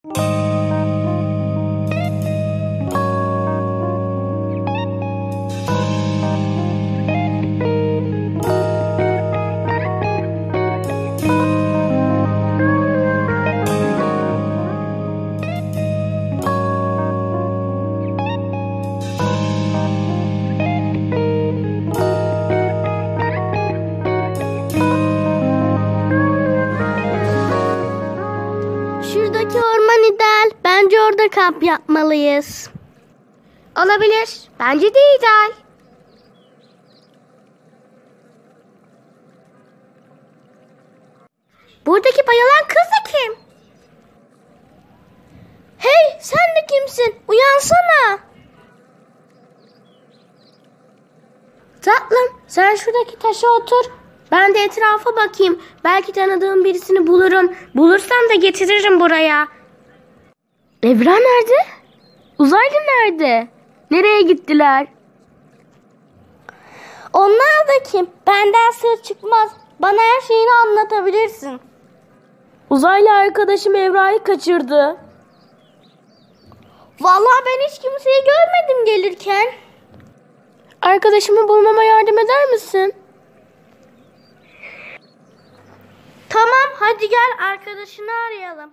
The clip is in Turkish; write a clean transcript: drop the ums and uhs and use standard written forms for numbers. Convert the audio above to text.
Şuradaki orman ideal. Bence orada kamp yapmalıyız. Olabilir. Bence de ideal. Buradaki bayılan kız da kim? Hey, sen de kimsin? Uyansana. Tatlım, sen şuradaki taşa otur. Ben de etrafa bakayım. Belki tanıdığım birisini bulurum. Bulursam da getiririm buraya. Evren nerede? Uzaylı nerede? Nereye gittiler? Onlar da kim? Benden sır çıkmaz. Bana her şeyini anlatabilirsin. Uzaylı arkadaşım Evra'yı kaçırdı. Vallahi ben hiç kimseyi görmedim gelirken. Arkadaşımı bulmama yardım eder misin? Tamam, hadi gel arkadaşını arayalım.